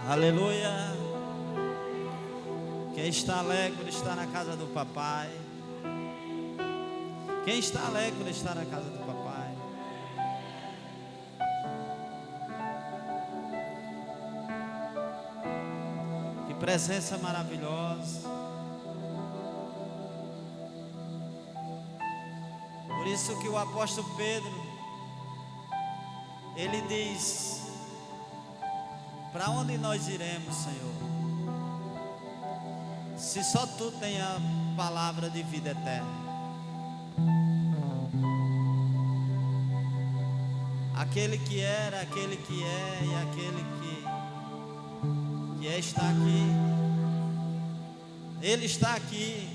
Aleluia. Quem está alegre por estar na casa do papai? Quem está alegre por estar na casa do papai? Que presença maravilhosa. Por isso que o apóstolo Pedro, ele diz: para onde nós iremos, Senhor? Se só Tu tem a palavra de vida eterna. Aquele que era, aquele que é e aquele que é está aqui. Ele está aqui.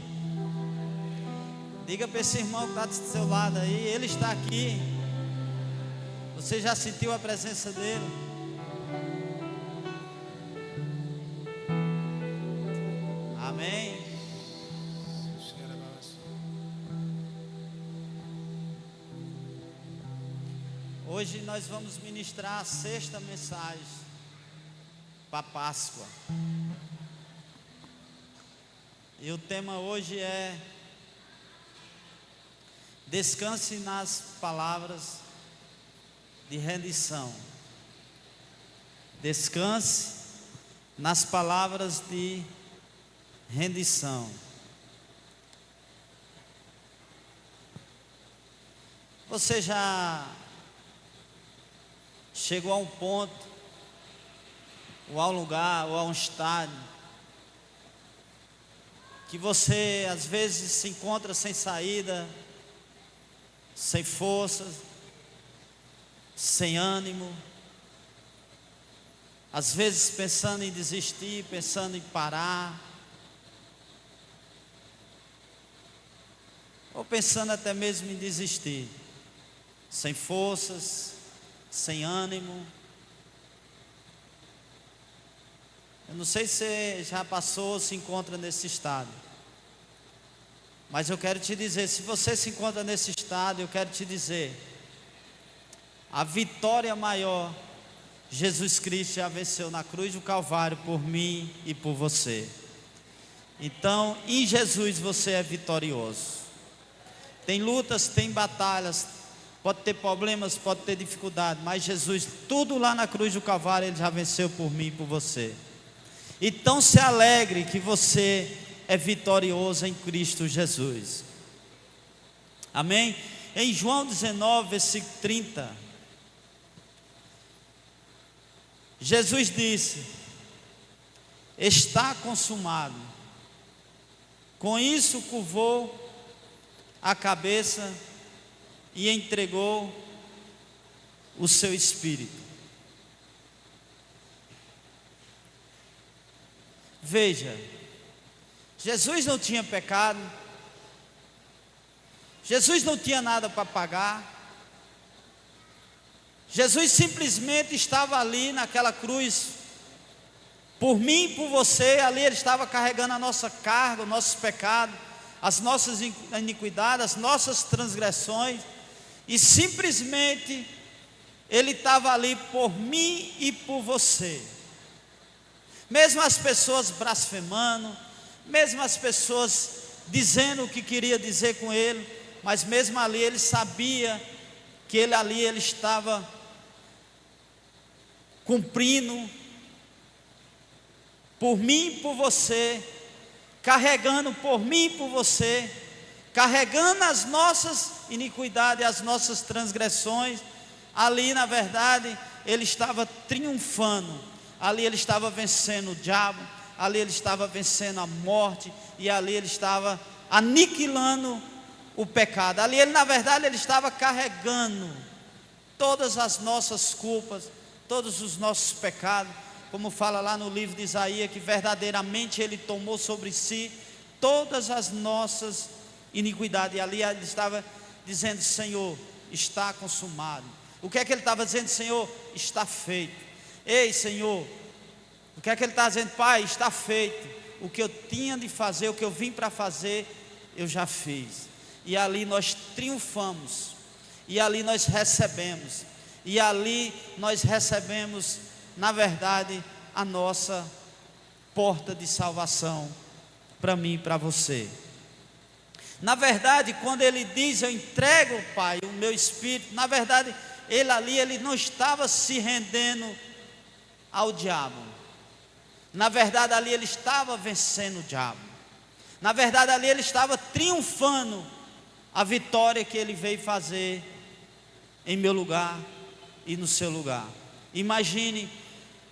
Diga para esse irmão que está do seu lado aí, ele está aqui. Você já sentiu a presença dele? Amém. Hoje nós vamos ministrar a sexta mensagem para Páscoa. E o tema hoje é: descanse nas palavras de rendição. Descanse nas palavras de rendição. Você já chegou a um ponto, ou a um lugar, ou a um estádio, que você às vezes se encontra sem saída, sem forças, sem ânimo, às vezes pensando em desistir, pensando em parar, ou pensando até mesmo em desistir, sem forças, sem ânimo. Eu não sei se você já passou ou se encontra nesse estado, mas eu quero te dizer, se você se encontra nesse estado, eu quero te dizer, a vitória maior, Jesus Cristo já venceu na cruz do Calvário por mim e por você. Então, em Jesus você é vitorioso. Tem lutas, tem batalhas, pode ter problemas, pode ter dificuldade, mas Jesus, tudo lá na cruz do Calvário, Ele já venceu por mim e por você. Então se alegre que você é vitorioso em Cristo Jesus. Amém? Em João 19, versículo 30, Jesus disse: está consumado. Com isso curvou a cabeça e entregou o seu espírito. Veja, Jesus não tinha pecado, Jesus não tinha nada para pagar, Jesus simplesmente estava ali naquela cruz, por mim e por você. Ali Ele estava carregando a nossa carga, os nossos pecados, as nossas iniquidades, as nossas transgressões, e simplesmente Ele estava ali por mim e por você. Mesmo as pessoas blasfemando, mesmo as pessoas dizendo o que queria dizer com Ele, mas mesmo ali Ele sabia que Ele estava cumprindo por mim e por você, carregando por mim e por você, carregando as nossas iniquidades, as nossas transgressões. Ali na verdade Ele estava triunfando, ali Ele estava vencendo o diabo, ali Ele estava vencendo a morte, e ali Ele estava aniquilando o pecado. Ali Ele na verdade Ele estava carregando todas as nossas culpas, todos os nossos pecados, como fala lá no livro de Isaías, que verdadeiramente Ele tomou sobre si todas as nossas iniquidades. E ali Ele estava dizendo: Senhor, está consumado. O que é que Ele estava dizendo? Senhor, está feito. Ei, Senhor, o que é que Ele está dizendo? Pai, está feito. O que eu tinha de fazer, o que eu vim para fazer, eu já fiz. E ali nós triunfamos, e ali nós recebemos, na verdade, a nossa porta de salvação para mim e para você. Na verdade, quando ele diz, eu entrego, Pai, o meu espírito, na verdade, ele não estava se rendendo ao diabo. Na verdade, ali ele estava vencendo o diabo. Na verdade, ali ele estava triunfando a vitória que ele veio fazer em meu lugar e no seu lugar. Imagine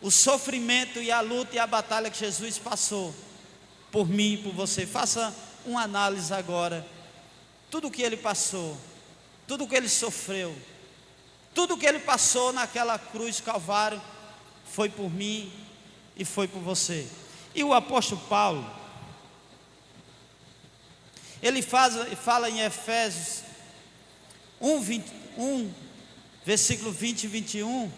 o sofrimento e a luta e a batalha que Jesus passou por mim e por você. Faça uma análise agora. Tudo que ele passou, tudo que ele sofreu, tudo que ele passou naquela cruz do Calvário foi por mim e foi por você. E o apóstolo Paulo, ele fala em Efésios 1, versículo 20 e 21.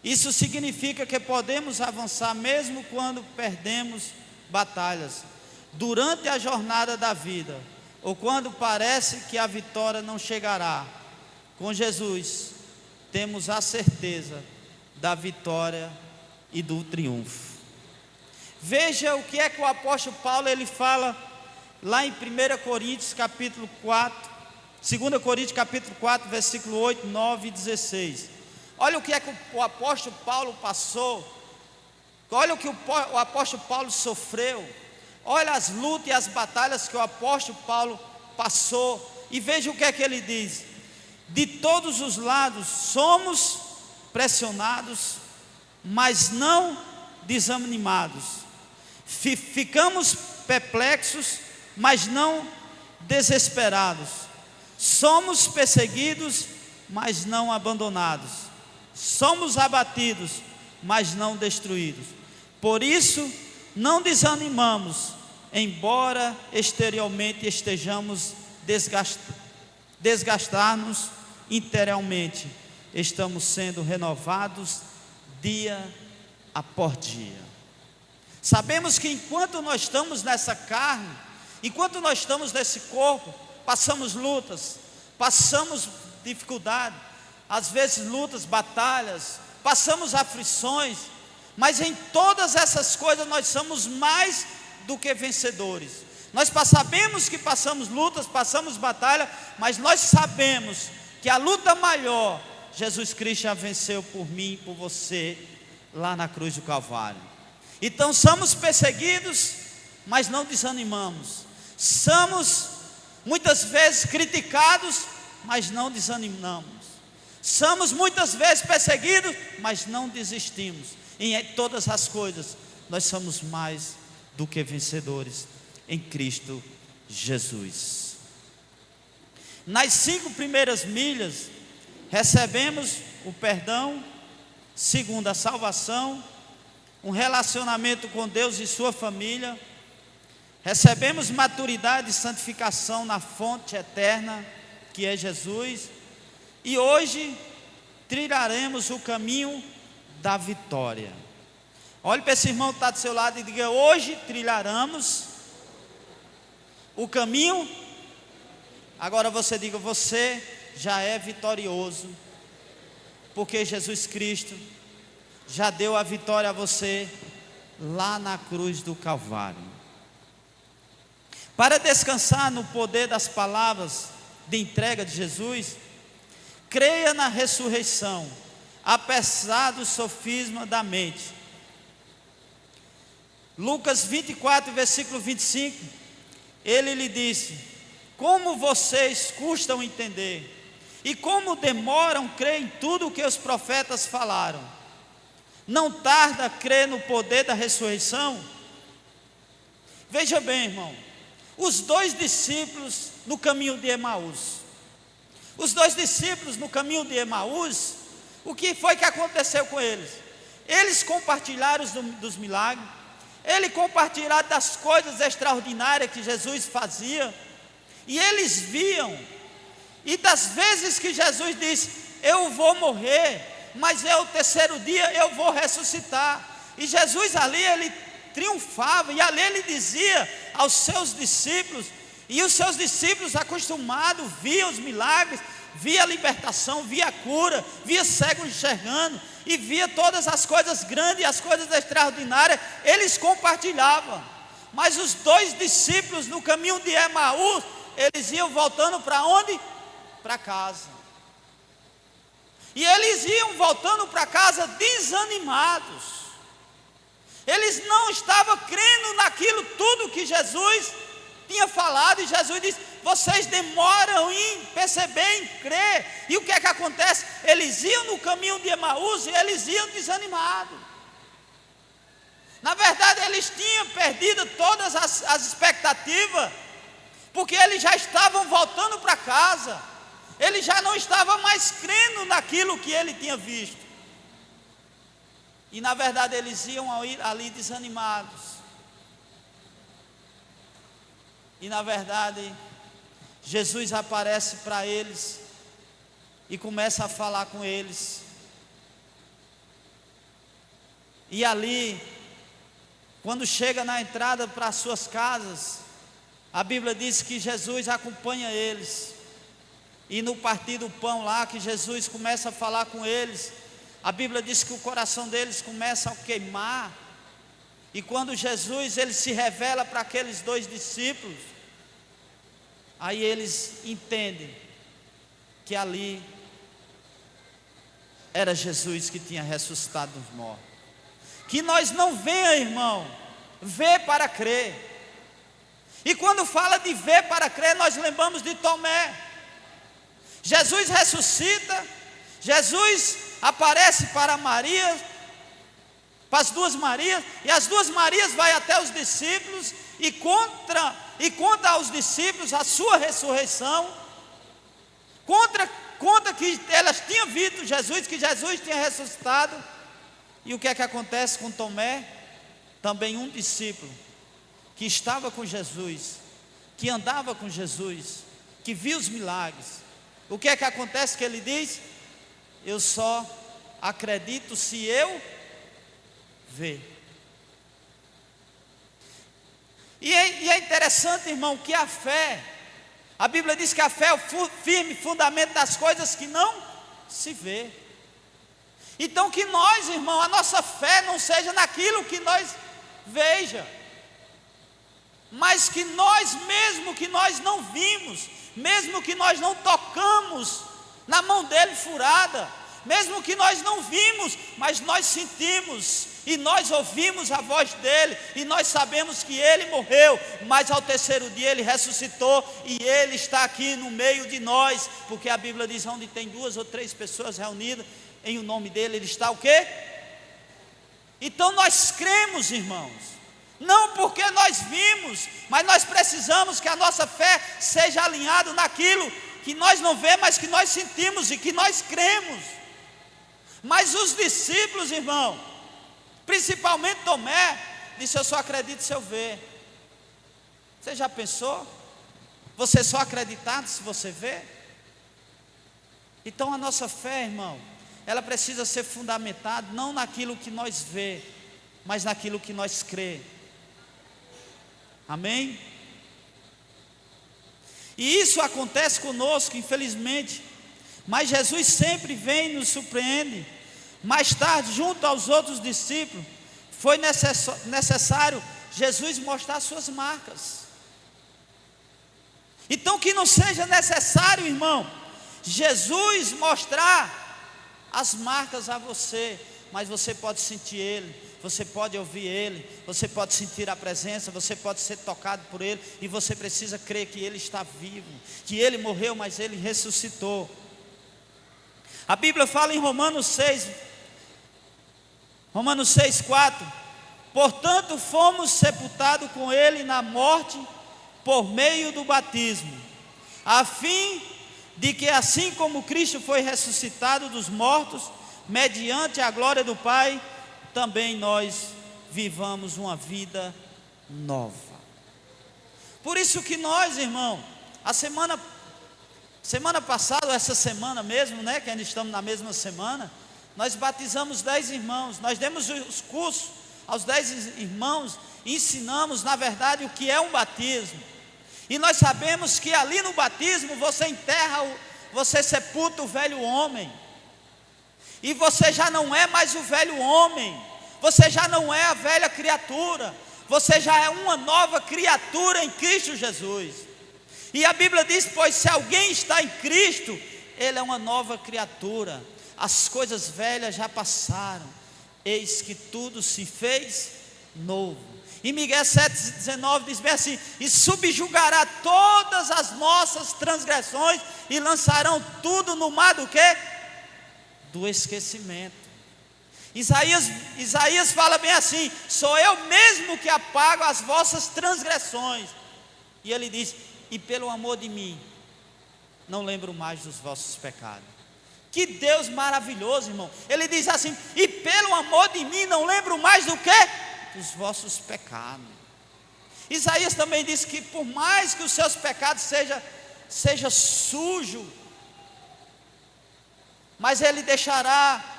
Isso significa que podemos avançar mesmo quando perdemos batalhas, durante a jornada da vida, ou quando parece que a vitória não chegará. Com Jesus, temos a certeza da vitória e do triunfo. Veja o que é que o apóstolo Paulo ele fala lá em 1 Coríntios capítulo 4, 2 Coríntios capítulo 4, versículo 8, 9 e 16. Olha o que é que o apóstolo Paulo passou, olha o que o apóstolo Paulo sofreu, olha as lutas e as batalhas que o apóstolo Paulo passou, e veja o que é que ele diz: de todos os lados somos pressionados, mas não desanimados, ficamos perplexos, mas não desesperados, somos perseguidos, mas não abandonados, somos abatidos, mas não destruídos. Por isso não desanimamos, embora exteriormente estejamos desgastados, interiormente estamos sendo renovados dia após dia. Sabemos que enquanto nós estamos nessa carne, enquanto nós estamos nesse corpo, passamos lutas, passamos dificuldade, às vezes lutas, batalhas, passamos aflições, mas em todas essas coisas nós somos mais do que vencedores. Nós sabemos que passamos lutas, passamos batalha, mas nós sabemos que a luta maior, Jesus Cristo já venceu por mim e por você, lá na cruz do Calvário. Então somos perseguidos, mas não desanimamos. Somos muitas vezes criticados, mas não desanimamos. Somos muitas vezes perseguidos, mas não desistimos. Em todas as coisas, nós somos mais do que vencedores em Cristo Jesus. Nas 5 primeiras milhas, recebemos o perdão, segundo a salvação, um relacionamento com Deus e sua família, recebemos maturidade e santificação na fonte eterna, que é Jesus, e hoje trilharemos o caminho da vitória. Olhe para esse irmão que está do seu lado e diga: hoje trilharemos o caminho. Agora você diga: você já é vitorioso, porque Jesus Cristo já deu a vitória a você lá na cruz do Calvário. Para descansar no poder das palavras de entrega de Jesus, creia na ressurreição, apesar do sofisma da mente. Lucas 24, versículo 25, ele lhe disse: como vocês custam entender, e como demoram crer em tudo o que os profetas falaram. Não tarda a crer no poder da ressurreição? Veja bem, irmão, os 2 discípulos no caminho de Emaús. Os 2 discípulos no caminho de Emaús, o que foi que aconteceu com eles? Eles compartilharam dos milagres, eles compartilharam das coisas extraordinárias que Jesus fazia, e eles viam, e das vezes que Jesus disse: eu vou morrer, mas o 3º dia eu vou ressuscitar. E Jesus ali, ele triunfava, e ali ele dizia aos seus discípulos E os seus discípulos, acostumados, via os milagres, via a libertação, via a cura, via cego enxergando, e via todas as coisas grandes e as coisas extraordinárias, eles compartilhavam. Mas os 2 discípulos no caminho de Emaús, eles iam voltando para onde? Para casa. E eles iam voltando para casa desanimados. Eles não estavam crendo naquilo tudo que Jesus tinha falado, e Jesus disse: vocês demoram em perceber, em crer. E o que é que acontece? Eles iam no caminho de Emaús e eles iam desanimados. Na verdade, eles tinham perdido todas as expectativas, porque eles já estavam voltando para casa. Eles já não estavam mais crendo naquilo que ele tinha visto. E na verdade eles iam ali desanimados. E na verdade, Jesus aparece para eles e começa a falar com eles. E ali, quando chega na entrada para as suas casas, a Bíblia diz que Jesus acompanha eles. E no partir do pão lá, que Jesus começa a falar com eles, a Bíblia diz que o coração deles começa a queimar. E quando Jesus ele se revela para aqueles 2 discípulos, aí eles entendem que ali era Jesus que tinha ressuscitado dos mortos. Que nós não venha, irmão, ver para crer. E quando fala de ver para crer, nós lembramos de Tomé. Jesus ressuscita, Jesus aparece para Maria, para as 2 Marias, e as 2 Marias vai até os discípulos e conta aos discípulos a sua ressurreição, conta que elas tinham visto Jesus, que Jesus tinha ressuscitado. E o que é que acontece com Tomé? Também um discípulo que estava com Jesus, que andava com Jesus, que viu os milagres. O que é que acontece que ele diz? Eu só acredito se eu ver. E é interessante, irmão, que a fé, a Bíblia diz que a fé é o firme fundamento das coisas que não se vê. Então que nós, irmão, a nossa fé não seja naquilo que nós veja, mas que nós, mesmo que nós não vimos, mesmo que nós não tocamos na mão dele furada, mesmo que nós não vimos, mas nós sentimos e nós ouvimos a voz dele, e nós sabemos que ele morreu, mas ao 3º dia ele ressuscitou, e ele está aqui no meio de nós, porque a Bíblia diz: onde tem 2 ou 3 pessoas reunidas em o nome dele, ele está o quê? Então nós cremos, irmãos, não porque nós vimos, mas nós precisamos que a nossa fé seja alinhada naquilo que nós não vemos, mas que nós sentimos e que nós cremos. Mas os discípulos, irmão, principalmente Tomé, disse: eu só acredito se eu ver. Você já pensou? Você só acreditar se você ver? Então a nossa fé, irmão, ela precisa ser fundamentada não naquilo que nós vê, mas naquilo que nós crê. Amém? E isso acontece conosco, infelizmente. Mas Jesus sempre vem e nos surpreende. Mais tarde, junto aos outros discípulos, foi necessário Jesus mostrar suas marcas. Então que não seja necessário, irmão, Jesus mostrar as marcas a você, mas você pode sentir Ele, você pode ouvir Ele, você pode sentir a presença, você pode ser tocado por Ele, e você precisa crer que Ele está vivo, que Ele morreu, mas Ele ressuscitou. A Bíblia fala em Romanos 6,4: portanto fomos sepultados com Ele na morte por meio do batismo, a fim de que assim como Cristo foi ressuscitado dos mortos, mediante a glória do Pai, também nós vivamos uma vida nova. Por isso que nós, irmão, a semana passada, essa semana mesmo, né, que ainda estamos na mesma semana, nós batizamos 10 irmãos, nós demos os cursos aos 10 irmãos, ensinamos na verdade o que é um batismo. E nós sabemos que ali no batismo você sepulta o velho homem. E você já não é mais o velho homem. Você já não é a velha criatura. Você já é uma nova criatura em Cristo Jesus. E a Bíblia diz: pois se alguém está em Cristo, ele é uma nova criatura. As coisas velhas já passaram, eis que tudo se fez novo. E Miguel 7,19 diz bem assim: e subjugará todas as nossas transgressões, e lançarão tudo no mar do quê? Do esquecimento. Isaías fala bem assim: sou eu mesmo que apago as vossas transgressões. E ele diz: e pelo amor de mim, não lembro mais dos vossos pecados. Que Deus maravilhoso, irmão. Ele diz assim: e pelo amor de mim, não lembro mais do quê? Dos vossos pecados. Isaías também diz que por mais que os seus pecados seja sujo, mas ele deixará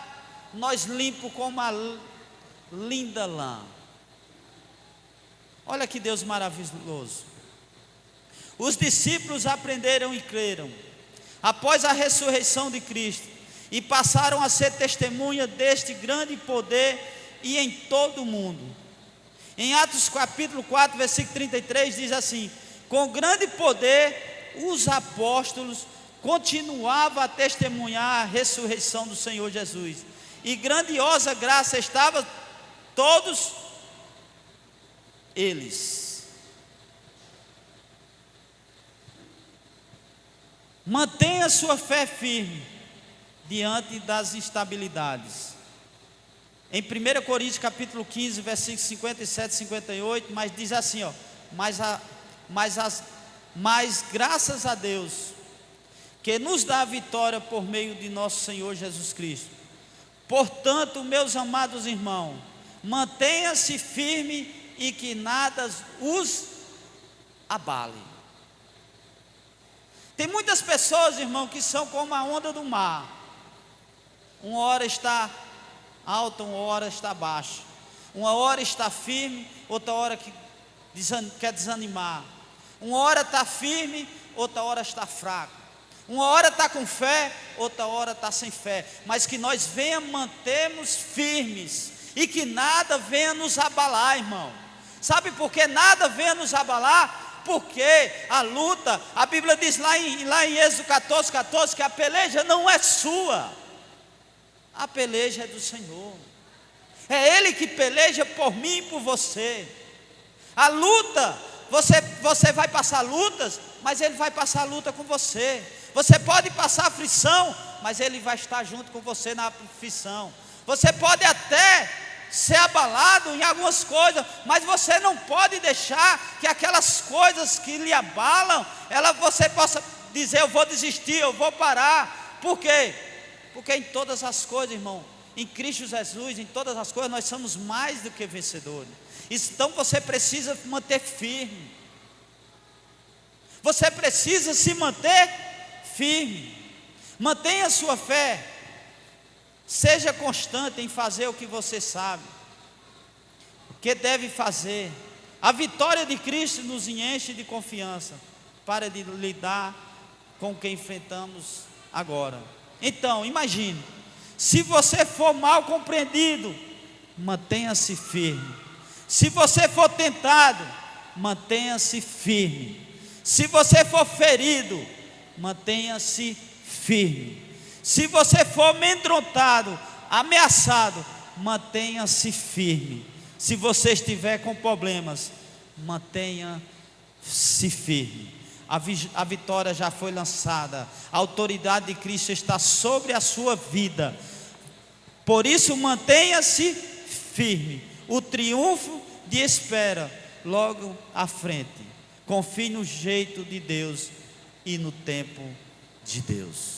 nós limpos como uma linda lã. Olha que Deus maravilhoso. Os discípulos aprenderam e creram após a ressurreição de Cristo, e passaram a ser testemunha deste grande poder e em todo o mundo. Em Atos capítulo 4, versículo 33 diz assim: com grande poder os apóstolos continuavam a testemunhar a ressurreição do Senhor Jesus, e grandiosa graça estava todos eles. Mantenha sua fé firme diante das instabilidades. Em 1 Coríntios capítulo 15, versículos 57 e 58, mas diz assim, ó: mas graças a Deus, que nos dá a vitória por meio de nosso Senhor Jesus Cristo. Portanto, meus amados irmãos, mantenha-se firme e que nada os abale. Tem muitas pessoas, irmão, que são como a onda do mar. Uma hora está alta, uma hora está baixa. Uma hora está firme, outra hora quer desanimar. Uma hora está firme, outra hora está fraco. Uma hora está com fé, outra hora está sem fé. Mas que nós venhamos mantermos firmes e que nada venha nos abalar, irmão. Sabe por que nada venha nos abalar? Porque a luta, a Bíblia diz lá em Êxodo 14, que a peleja não é sua, a peleja é do Senhor. É Ele que peleja por mim e por você. A luta, você vai passar lutas, mas Ele vai passar luta com você. Você pode passar aflição, mas Ele vai estar junto com você na aflição. Você pode até ser abalado em algumas coisas, mas você não pode deixar que aquelas coisas que lhe abalam, você possa dizer: eu vou desistir, eu vou parar. Por quê? Porque em todas as coisas, irmão, em Cristo Jesus, em todas as coisas nós somos mais do que vencedores. Então você precisa manter firme. Você precisa se manter firme. Mantenha a sua fé. Seja constante em fazer o que você sabe, o que deve fazer. A vitória de Cristo nos enche de confiança para de lidar com o que enfrentamos agora. Então, imagine, se você for mal compreendido, mantenha-se firme. Se você for tentado, mantenha-se firme. Se você for ferido, mantenha-se firme. Se você for amedrontado, ameaçado, mantenha-se firme. Se você estiver com problemas, mantenha-se firme. A vitória já foi lançada. A autoridade de Cristo está sobre a sua vida. Por isso, mantenha-se firme. O triunfo de espera logo à frente. Confie no jeito de Deus e no tempo de Deus.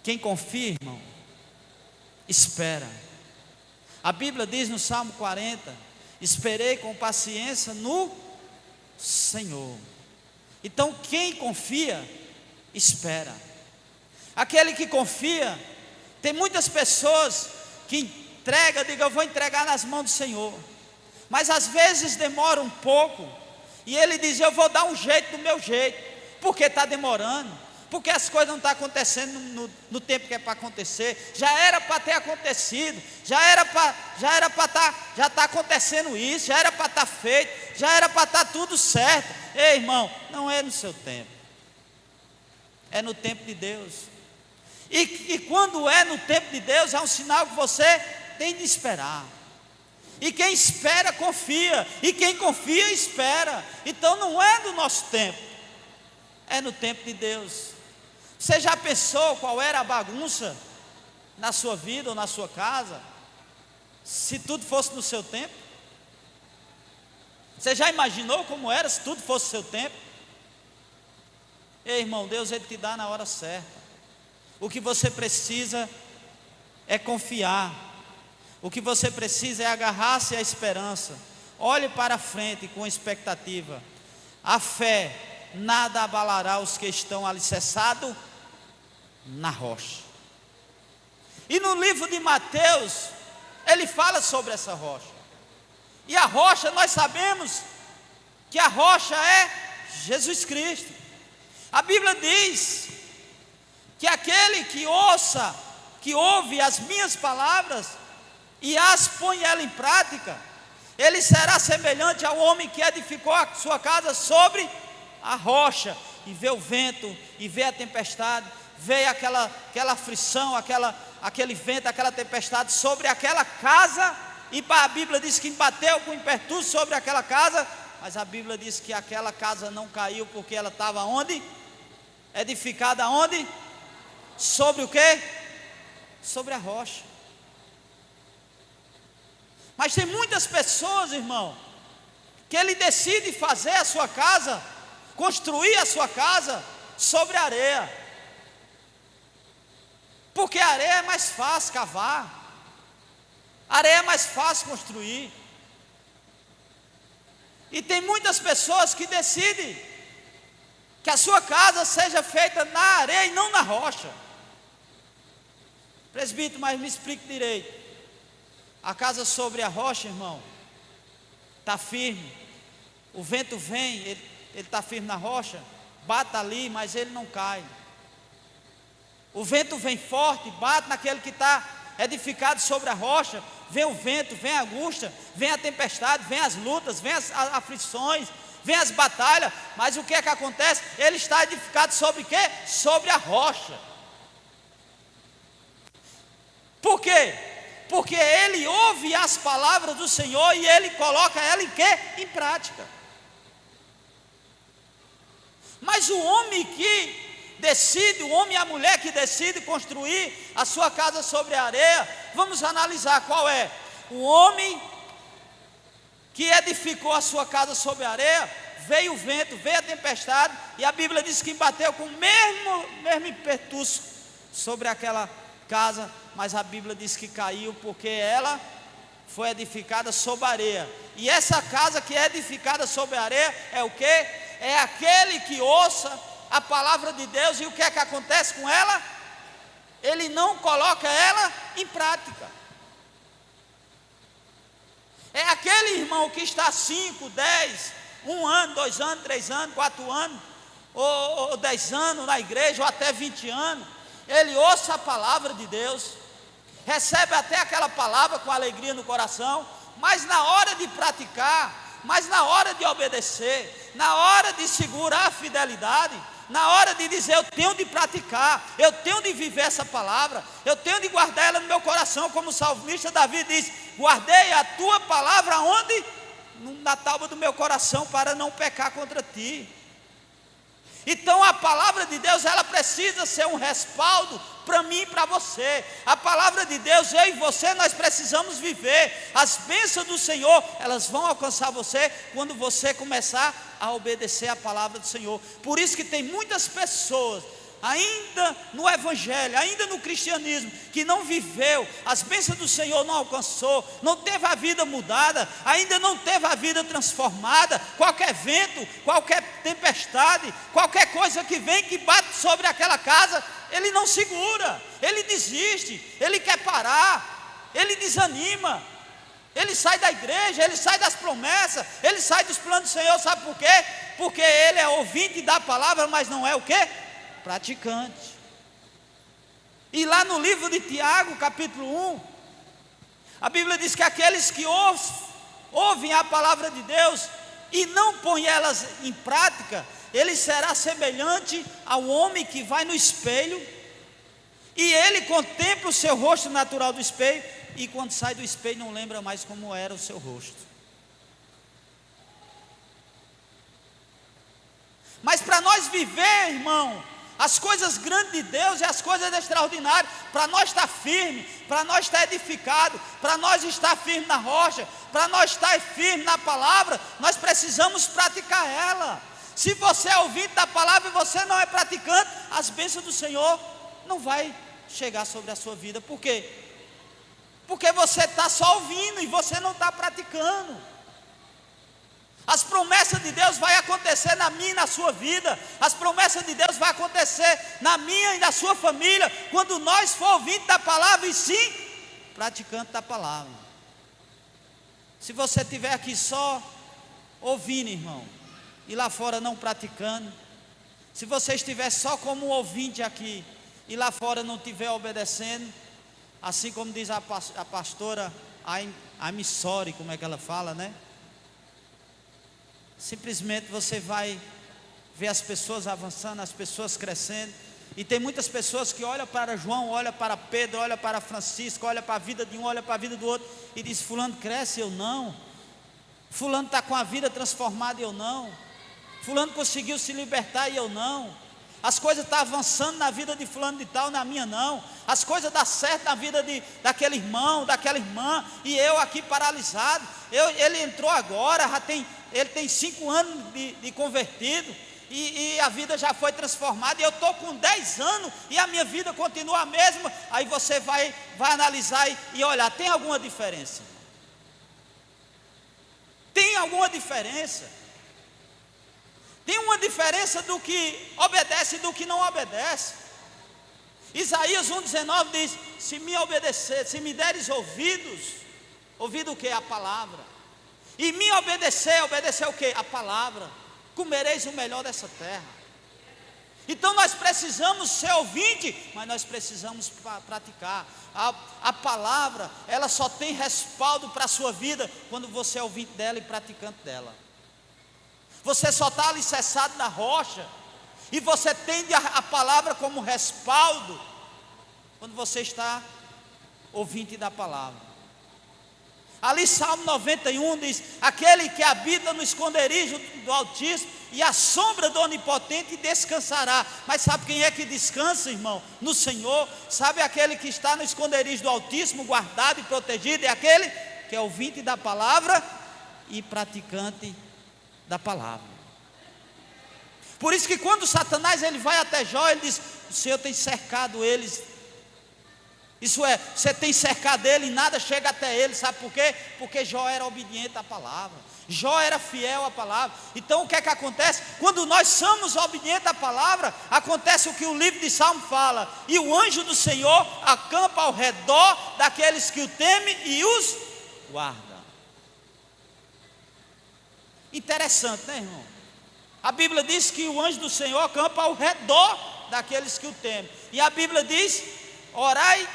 Quem confia, irmão, espera. A Bíblia diz no Salmo 40: esperei com paciência no Senhor. Então quem confia, espera. Aquele que confia, tem muitas pessoas que digam: eu vou entregar nas mãos do Senhor. mas às vezes demora um pouco, e ele diz: eu vou dar um jeito do meu jeito, porque está demorando, porque as coisas não estão acontecendo no tempo que é para acontecer. Já era para ter acontecido, já está acontecendo isso, já era para estar feito, já era para estar tudo certo. Ei, irmão, não é no seu tempo, é no tempo de Deus. E quando é no tempo de Deus, é um sinal que você tem de esperar. E quem espera, confia. E quem confia, espera. Então não é do nosso tempo, é no tempo de Deus. Você já pensou qual era a bagunça na sua vida ou na sua casa, se tudo fosse no seu tempo? Você já imaginou como era se tudo fosse no seu tempo? Ei, irmão, Deus, Ele te dá na hora certa. O que você precisa é confiar. O que você precisa é agarrar-se à esperança. Olhe para frente com expectativa. A fé nada abalará os que estão alicerçados na rocha. E no livro de Mateus, ele fala sobre essa rocha. E a rocha, nós sabemos que a rocha é Jesus Cristo. A Bíblia diz que aquele que ouve as minhas palavras e as põe ela em prática, ele será semelhante ao homem que edificou a sua casa sobre a rocha, e vê o vento, e vê a tempestade, vê aquela aflição, aquele vento, aquela tempestade sobre aquela casa, e a Bíblia diz que bateu com impetuoso sobre aquela casa, mas a Bíblia diz que aquela casa não caiu, porque ela estava onde? Edificada onde? Sobre o quê? Sobre a rocha. Mas tem muitas pessoas, irmão, que ele decide fazer a sua casa, construir a sua casa sobre areia, porque a areia é mais fácil cavar, a areia é mais fácil construir. E tem muitas pessoas que decidem que a sua casa seja feita na areia e não na rocha. Presbítero, mas me explique direito. A casa sobre a rocha, irmão, está firme. O vento vem, ele está firme na rocha, bate ali, mas ele não cai. O vento vem forte, bate naquele que está edificado sobre a rocha. Vem o vento, vem a angústia, vem a tempestade, vem as lutas, vem as aflições, vem as batalhas, mas o que é que acontece? Ele está edificado sobre quê? Sobre a rocha. Por quê? Porque ele ouve as palavras do Senhor e ele coloca ela em quê? Em prática. Mas o homem que decide, o homem e a mulher que decide construir a sua casa sobre a areia, vamos analisar qual é. O homem que edificou a sua casa sobre a areia, veio o vento, veio a tempestade, e a Bíblia diz que bateu com o mesmo impetuoso sobre aquela casa, mas a Bíblia diz que caiu porque ela foi edificada sobre a areia. E essa casa que é edificada sobre a areia é o quê? É aquele que ouça a palavra de Deus, e o que é que acontece com ela? Ele não coloca ela em prática. É aquele irmão que está 5, 10, 1 ano, 2 anos, 3 anos, 4 anos, ou 10 anos na igreja, ou até 20 anos. Ele ouça a palavra de Deus, recebe até aquela palavra com alegria no coração, mas na hora de praticar, mas na hora de obedecer, na hora de segurar a fidelidade, na hora de dizer: eu tenho de praticar, eu tenho de viver essa palavra, eu tenho de guardar ela no meu coração, como o salmista Davi diz: guardei a tua palavra onde? Na tábua do meu coração, para não pecar contra ti. Então a palavra de Deus, ela precisa ser um respaldo para mim e para você. A palavra de Deus, eu e você, nós precisamos viver. As bênçãos do Senhor, elas vão alcançar você quando você começar a obedecer a palavra do Senhor. Por isso que tem muitas pessoas ainda no evangelho, ainda no cristianismo, que não viveu, as bênçãos do Senhor não alcançou, não teve a vida mudada, ainda não teve a vida transformada. Qualquer vento, qualquer tempestade, qualquer coisa que vem, que bate sobre aquela casa, ele não segura, ele desiste, ele quer parar, ele desanima. Ele sai da igreja, ele sai das promessas, ele sai dos planos do Senhor, sabe por quê? Porque ele é ouvinte da palavra, mas não é o quê? Praticante. E lá no livro de Tiago, capítulo 1, a Bíblia diz que aqueles que ouvem a palavra de Deus e não põem elas em prática, ele será semelhante ao homem que vai no espelho, e ele contempla o seu rosto natural do espelho, e quando sai do espelho não lembra mais como era o seu rosto. Mas para nós viver, irmão, as coisas grandes de Deus e as coisas extraordinárias, para nós estar firme, para nós estar edificado, para nós estar firme na rocha, para nós estar firme na palavra, nós precisamos praticar ela. Se você é ouvinte da palavra e você não é praticante, as bênçãos do Senhor não vai chegar sobre a sua vida. Por quê? Porque você está só ouvindo e você não está praticando. As promessas de Deus vão acontecer na minha e na sua vida. As promessas de Deus vão acontecer na minha e na sua família, quando nós for ouvindo da palavra e sim praticante da palavra. Se você estiver aqui só ouvindo, irmão, e lá fora não praticando, se você estiver só como ouvinte aqui e lá fora não estiver obedecendo, assim como diz a pastora I'm sorry, como é que ela fala, né? Simplesmente você vai ver as pessoas avançando, as pessoas crescendo. E tem muitas pessoas que olham para João, olham para Pedro, olham para Francisco, olham para a vida de um, olham para a vida do outro e diz: fulano cresce, eu não. Fulano está com a vida transformada, eu não. Fulano conseguiu se libertar e eu não. As coisas estão avançando na vida de fulano de tal, na minha não. As coisas dão certo na vida daquele irmão, daquela irmã, e eu aqui paralisado. Ele entrou agora, ele tem 5 anos de convertido, e a vida já foi transformada, e eu estou com 10 anos, e a minha vida continua a mesma. Aí você vai analisar e olhar, tem alguma diferença? Tem alguma diferença? Tem uma diferença do que obedece e do que não obedece. Isaías 1,19 diz: se me obedecer, se me deres ouvido o que? A palavra. E me obedecer o que? A palavra. Comereis o melhor dessa terra. Então nós precisamos ser ouvinte, mas nós precisamos praticar. A palavra, ela só tem respaldo para a sua vida quando você é ouvinte dela e praticante dela. Você só está alicerçado na rocha, e você tem a palavra como respaldo quando você está ouvinte da palavra. Ali Salmo 91 diz: aquele que habita no esconderijo do Altíssimo e a sombra do Onipotente descansará. Mas sabe quem é que descansa, irmão? No Senhor. Sabe aquele que está no esconderijo do Altíssimo, guardado e protegido? É aquele que é ouvinte da palavra e praticante da palavra. Por isso que quando Satanás ele vai até Jó, ele diz: o Senhor tem cercado eles. Isso é, você tem cercado ele e nada chega até ele. Sabe por quê? Porque Jó era obediente à palavra, Jó era fiel à palavra. Então o que é que acontece? Quando nós somos obedientes à palavra, acontece o que o livro de Salmo fala: e o anjo do Senhor acampa ao redor daqueles que o temem e os guarda. Interessante, né, irmão? A Bíblia diz que o anjo do Senhor acampa ao redor daqueles que o temem. E a Bíblia diz: orai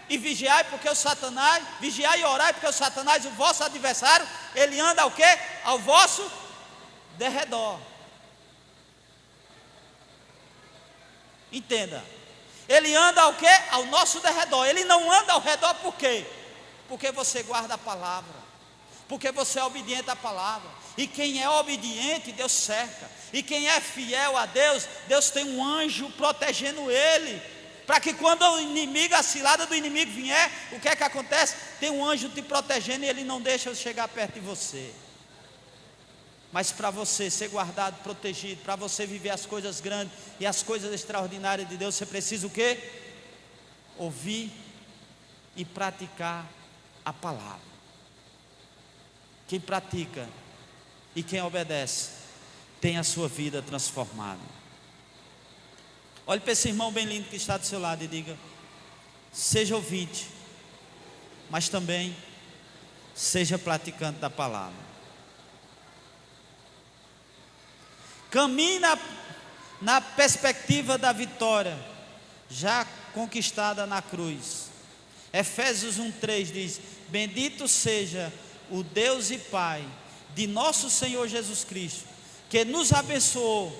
e vigiai, porque o Satanás, vigiai e orai, porque o Satanás, o vosso adversário, ele anda ao quê? Ao vosso derredor. Entenda, ele anda ao quê? Ao nosso derredor. Ele não anda ao redor por quê? Porque você guarda a palavra, porque você é obediente à palavra. E quem é obediente, Deus cerca. E quem é fiel a Deus, Deus tem um anjo protegendo ele, para que quando o inimigo, a cilada do inimigo vier, o que é que acontece? Tem um anjo te protegendo e ele não deixa chegar perto de você. Mas para você ser guardado, protegido, para você viver as coisas grandes e as coisas extraordinárias de Deus, você precisa o quê? Ouvir e praticar a palavra. Quem pratica e quem obedece tem a sua vida transformada. Olhe para esse irmão bem lindo que está do seu lado e diga: seja ouvinte, mas também seja praticante da palavra. Caminhe na perspectiva da vitória já conquistada na cruz. Efésios 1:3 diz: bendito seja o Deus e Pai de nosso Senhor Jesus Cristo, que nos abençoou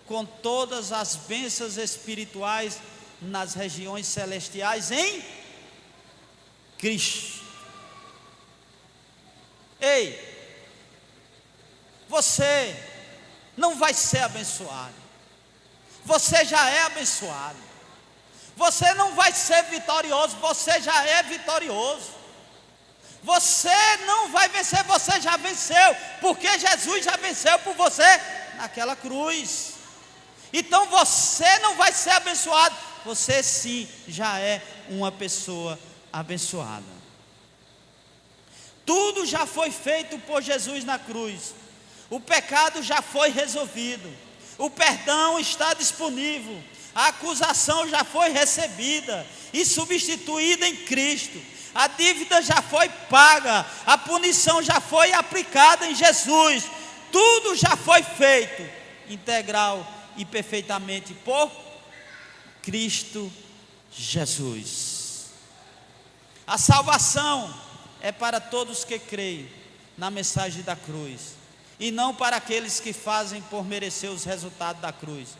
com todas as bênçãos espirituais nas regiões celestiais em Cristo. Ei, você não vai ser abençoado, você já é abençoado. Você não vai ser vitorioso, você já é vitorioso. Você não vai vencer, você já venceu, porque Jesus já venceu por você naquela cruz. Então você não vai ser abençoado, você sim já é uma pessoa abençoada. Tudo já foi feito por Jesus na cruz. O pecado já foi resolvido, o perdão está disponível, a acusação já foi recebida e substituída em Cristo. A dívida já foi paga, a punição já foi aplicada em Jesus. Tudo já foi feito, integral e perfeitamente por Cristo Jesus. A salvação é para todos que creem na mensagem da cruz, e não para aqueles que fazem por merecer os resultados da cruz.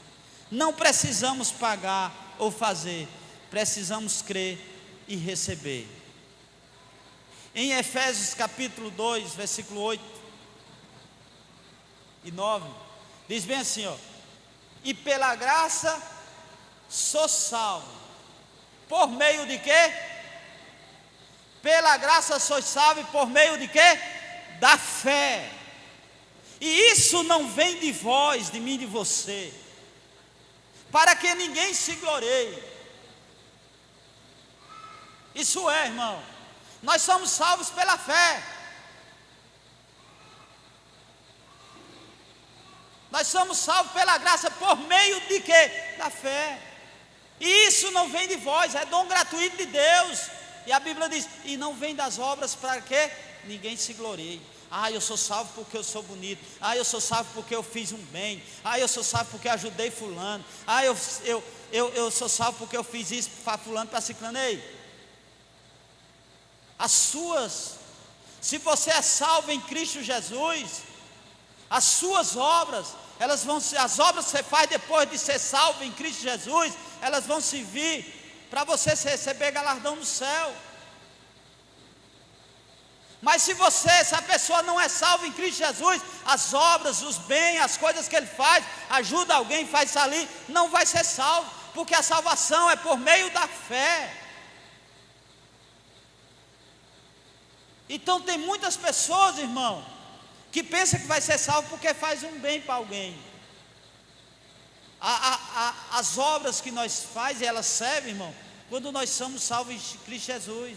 Não precisamos pagar ou fazer, precisamos crer e receber. Em Efésios capítulo 2, versículo 8 e 9, diz bem assim, ó: e pela graça sou salvo. Por meio de quê? Pela graça sois salvo por meio de quê? Da fé. E isso não vem de vós, de mim, de você, para que ninguém se glorie. Isso é, irmão, nós somos salvos pela fé. Nós somos salvos pela graça por meio de quê? Da fé. E isso não vem de vós, é dom gratuito de Deus. E a Bíblia diz: e não vem das obras para que ninguém se glorie. Ah, eu sou salvo porque eu sou bonito. Ah, eu sou salvo porque eu fiz um bem. Ah, eu sou salvo porque eu ajudei fulano. Ah, eu sou salvo porque eu fiz isso para fulano, para ciclano. Ei, se você é salvo em Cristo Jesus, as suas obras, elas vão ser, as obras que você faz depois de ser salvo em Cristo Jesus, elas vão servir para você receber galardão no céu. Mas se a pessoa não é salva em Cristo Jesus, as obras, os bens, as coisas que ele faz, ajuda alguém, faz ali, não vai ser salvo, porque a salvação é por meio da fé. Então tem muitas pessoas, irmão, que pensam que vai ser salvo porque faz um bem para alguém. As obras que nós fazemos, elas servem, irmão, quando nós somos salvos em Cristo Jesus.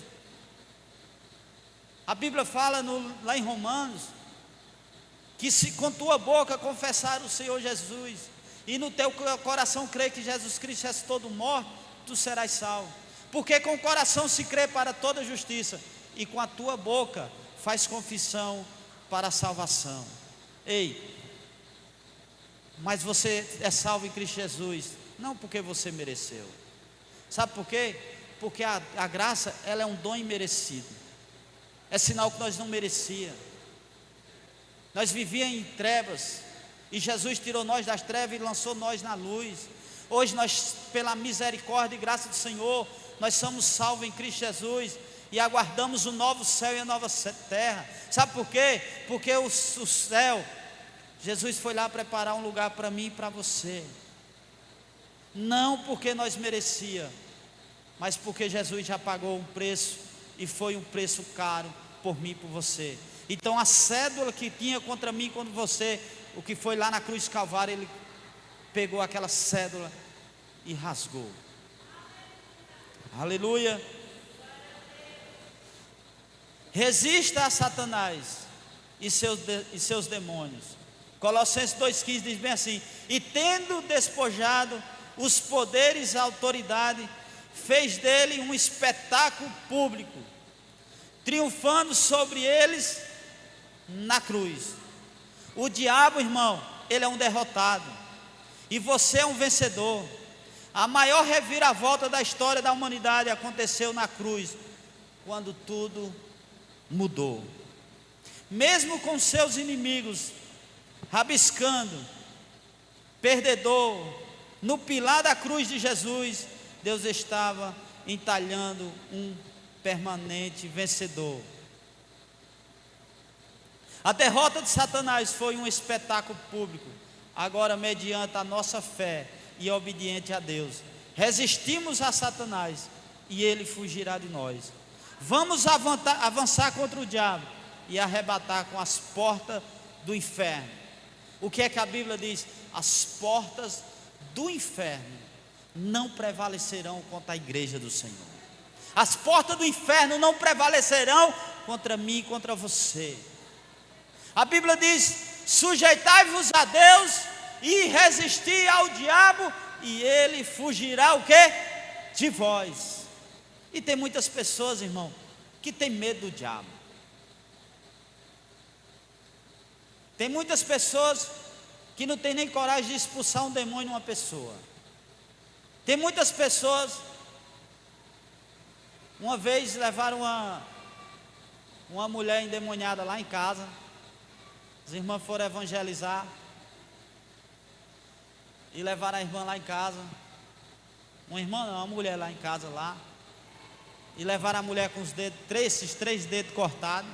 A Bíblia fala lá em Romanos, que se com tua boca confessar o Senhor Jesus, e no teu coração crer que Jesus Cristo ressuscitou do morto, tu serás salvo. Porque com o coração se crê para toda justiça, e com a tua boca faz confissão para a salvação. Ei, mas você é salvo em Cristo Jesus, não porque você mereceu. Sabe por quê? Porque a graça, ela é um dom imerecido. É sinal que nós não merecíamos. Nós vivíamos em trevas, e Jesus tirou nós das trevas e lançou nós na luz. Hoje nós, pela misericórdia e graça do Senhor, nós somos salvos em Cristo Jesus, e aguardamos o novo céu e a nova terra. Sabe por quê? Porque o céu, Jesus foi lá preparar um lugar para mim e para você. Não porque nós merecíamos, mas porque Jesus já pagou um preço, e foi um preço caro por mim e por você. Então a cédula que tinha contra mim e contra você, o que foi lá na cruz de Calvário, ele pegou aquela cédula e rasgou. Aleluia. Resista a Satanás e seus demônios. Colossenses 2,15 diz bem assim: e tendo despojado os poderes e a autoridade, fez dele um espetáculo público, triunfando sobre eles na cruz. O diabo, irmão, ele é um derrotado, e você é um vencedor. A maior reviravolta da história da humanidade aconteceu na cruz, quando tudo mudou. Mesmo com seus inimigos rabiscando, perdedor, no pilar da cruz de Jesus, Deus estava entalhando um permanente vencedor. A derrota de Satanás foi um espetáculo público. Agora, mediante a nossa fé e obediente a Deus, resistimos a Satanás e ele fugirá de nós. Vamos avançar contra o diabo e arrebatar com as portas do inferno. O que é que a Bíblia diz? As portas do inferno não prevalecerão contra a igreja do Senhor. As portas do inferno não prevalecerão contra mim e contra você. A Bíblia diz: sujeitai-vos a Deus e resisti ao diabo, e ele fugirá o quê? De vós. E tem muitas pessoas, irmão, que tem medo do diabo. Tem muitas pessoas que não tem nem coragem de expulsar um demônio numa pessoa. Tem muitas pessoas, uma vez levaram uma mulher endemoniada lá em casa. As irmãs foram evangelizar e levaram a irmã lá em casa. Uma irmã não, uma mulher lá em casa lá. E levaram a mulher com os dedos, esses três dedos cortados.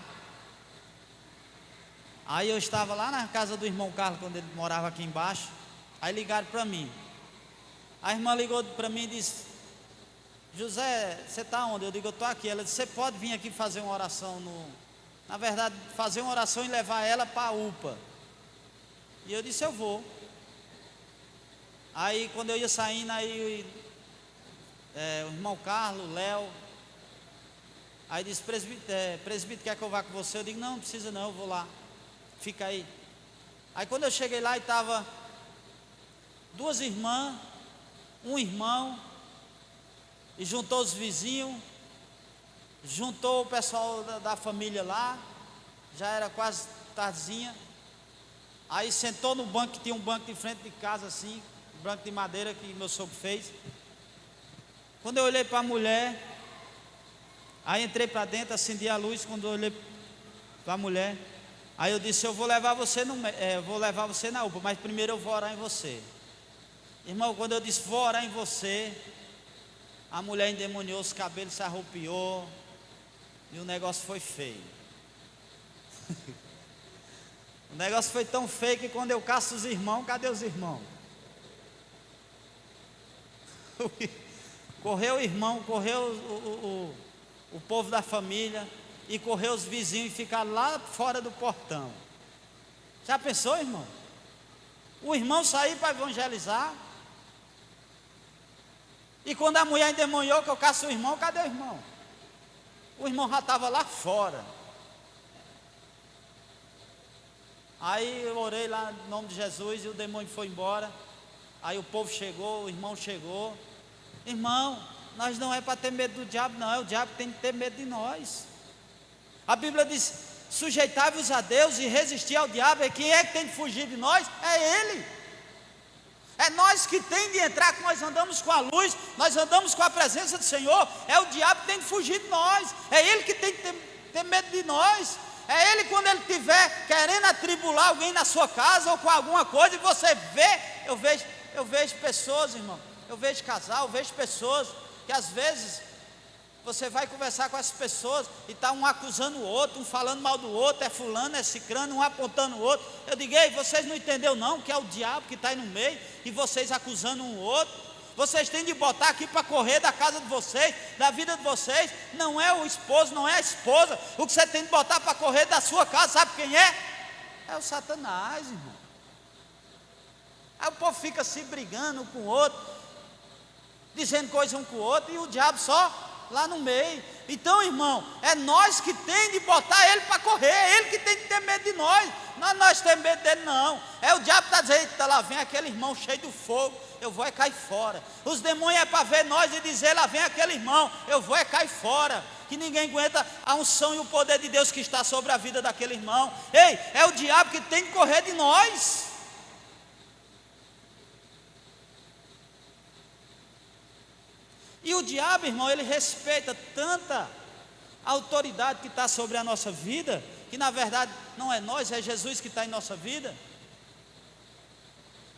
Aí eu estava lá na casa do irmão Carlos, quando ele morava aqui embaixo. Aí ligaram para mim. A irmã ligou para mim e disse: José, você está onde? Eu digo: eu estou aqui. Ela disse: você pode vir aqui fazer uma oração na verdade, fazer uma oração e levar ela para a UPA. E eu disse: eu vou. Aí quando eu ia saindo, aí o irmão Carlos, o Léo, aí disse: presbítero, quer que eu vá com você? Eu digo: não precisa não, eu vou lá, fica aí. Aí quando eu cheguei lá, estava duas irmãs, um irmão, e juntou os vizinhos, juntou o pessoal da família lá, já era quase tardezinha. Aí sentou no banco, que tinha um banco de frente de casa assim, um banco de madeira que meu sogro fez. Quando eu olhei para a mulher, aí entrei para dentro, acendi a luz. Quando eu olhei para a mulher, aí eu disse: eu vou levar você na UPA, mas primeiro eu vou orar em você. Irmão, quando eu disse vou orar em você, a mulher endemoniou, os cabelos se arrupiou, e o negócio foi feio. O negócio foi tão feio que quando eu caço os irmãos, cadê os irmãos? Correu o irmão, correu o povo da família, e correu os vizinhos e ficaram lá fora do portão. Já pensou, irmão? O irmão sair para evangelizar, e quando a mulher endemoniou que eu caço o irmão, cadê o irmão? O irmão já estava lá fora. Aí eu orei lá no nome de Jesus e o demônio foi embora. Aí o povo chegou, o irmão chegou. Irmão, nós não é para ter medo do diabo, não, é o diabo que tem que ter medo de nós. A Bíblia diz: sujeitai-vos a Deus e resistir ao diabo. E quem é que tem que fugir de nós? É Ele. É nós que tem de entrar, que nós andamos com a luz, nós andamos com a presença do Senhor. É o diabo que tem que fugir de nós. É Ele que tem que ter medo de nós. É Ele, quando Ele estiver querendo atribular alguém na sua casa ou com alguma coisa, e você vê, eu vejo pessoas, irmão, eu vejo casal, eu vejo pessoas que às vezes você vai conversar com essas pessoas e está um acusando o outro, um falando mal do outro, é fulano, é cicrano, um apontando o outro. Eu digo: ei, vocês não entenderam não, que é o diabo que está aí no meio, e vocês acusando um outro. Vocês têm de botar aqui para correr da casa de vocês, da vida de vocês. Não é o esposo, não é a esposa. O que você tem de botar para correr da sua casa, sabe quem é? É o Satanás, irmão. Aí o povo fica se brigando um com o outro, dizendo coisa um com o outro, e o diabo só lá no meio. Então, irmão, é nós que tem de botar ele para correr, é ele que tem de ter medo de nós. Nós temos medo dele, não. É o diabo que está dizendo: eita, lá vem aquele irmão cheio de fogo, eu vou cair fora. Os demônios é para ver nós e dizer: lá vem aquele irmão, eu vou cair fora. Que ninguém aguenta a unção e o poder de Deus que está sobre a vida daquele irmão. Ei, é o diabo que tem de correr de nós. E o diabo, irmão, ele respeita tanta autoridade que está sobre a nossa vida, que na verdade não é nós, é Jesus que está em nossa vida,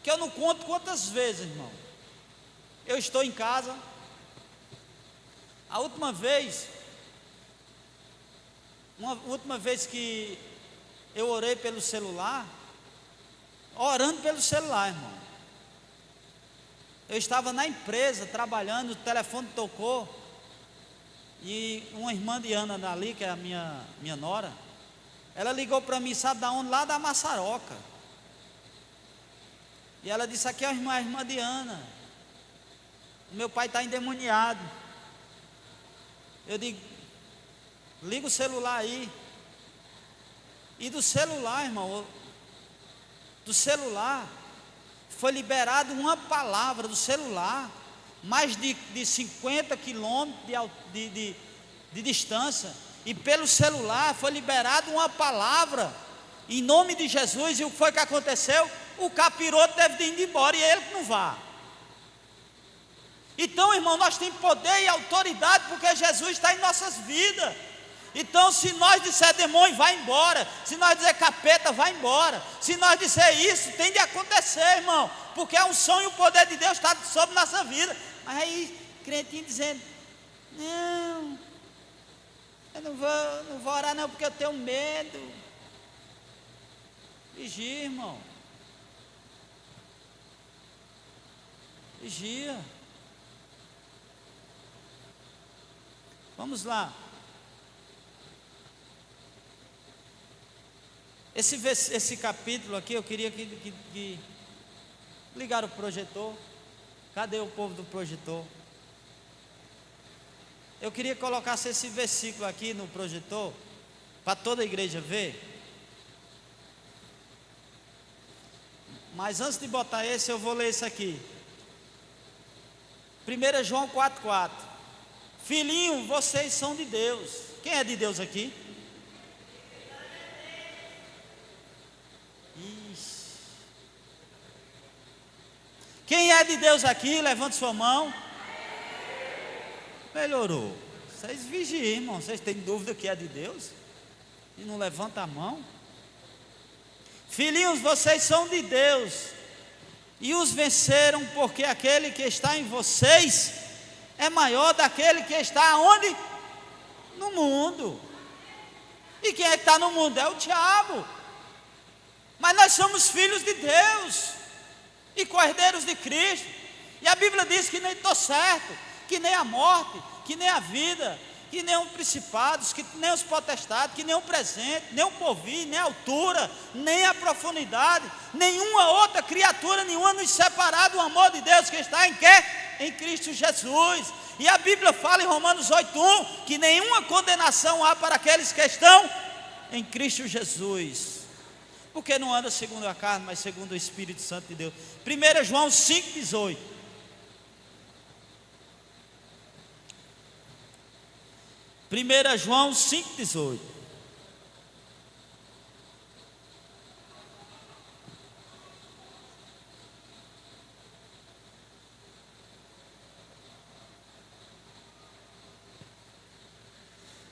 que eu não conto quantas vezes, irmão, eu estou em casa. A última vez que eu orei pelo celular, orando pelo celular, irmão, eu estava na empresa trabalhando, o telefone tocou, e uma irmã Diana dali, que é a minha nora, ela ligou para mim, sabe da onde? Lá da Maçaroca. E ela disse: aqui é a irmã Diana, meu pai está endemoniado. Eu digo: liga o celular aí. E do celular, irmão, do celular foi liberada uma palavra do celular, mais de 50 quilômetros de distância, e pelo celular foi liberada uma palavra em nome de Jesus. E o que foi que aconteceu? O capiroto deve ter ido embora, e ele que não vá. Então, irmão, nós temos poder e autoridade, porque Jesus está em nossas vidas. Então, se nós disser demônio, vai embora. Se nós dizer capeta, vai embora. Se nós disser isso, tem de acontecer, irmão, porque a unção e o poder de Deus está sobre nossa vida. Mas aí, crentinho dizendo: não, eu não vou orar não, porque eu tenho medo. Vigia, irmão. Vigia. Vamos lá. Esse capítulo aqui, eu queria que ligaram o projetor. Cadê o povo do projetor? Eu queria que colocasse esse versículo aqui no projetor, para toda a igreja ver. Mas antes de botar esse, eu vou ler esse aqui. 1 João 4,4. Filhinho, vocês são de Deus. Quem é de Deus aqui? Quem é de Deus aqui? Levante sua mão. Melhorou. Vocês vigiem, irmão. Vocês têm dúvida que é de Deus? E não levanta a mão? Filhinhos, vocês são de Deus, e os venceram, porque aquele que está em vocês é maior daquele que está onde? No mundo. E quem é que está no mundo? É o diabo. Mas nós somos filhos de Deus e cordeiros de Cristo. E a Bíblia diz que nem estou certo, que nem a morte, que nem a vida, que nem os principados, que nem os potestades, que nem o presente, nem o porvir, nem a altura, nem a profundidade, nenhuma outra criatura, nenhuma nos separar do amor de Deus que está em quê? Em Cristo Jesus. E a Bíblia fala em Romanos 8,1 que nenhuma condenação há para aqueles que estão em Cristo Jesus. Porque não anda segundo a carne, mas segundo o Espírito Santo de Deus. 1 João 5,18. 1 João 5,18.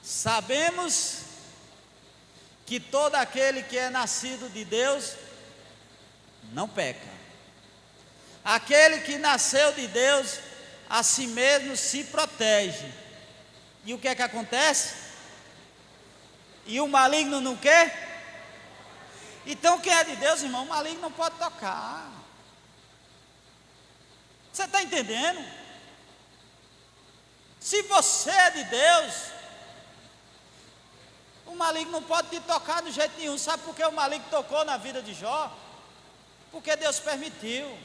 Sabemos que todo aquele que é nascido de Deus não peca. Aquele que nasceu de Deus, a si mesmo se protege. E o que é que acontece? E o maligno não quer? Então quem é de Deus, irmão, o maligno não pode tocar. Você está entendendo? Se você é de Deus, o maligno não pode te tocar de jeito nenhum. Sabe por que o maligno tocou na vida de Jó? Porque Deus permitiu.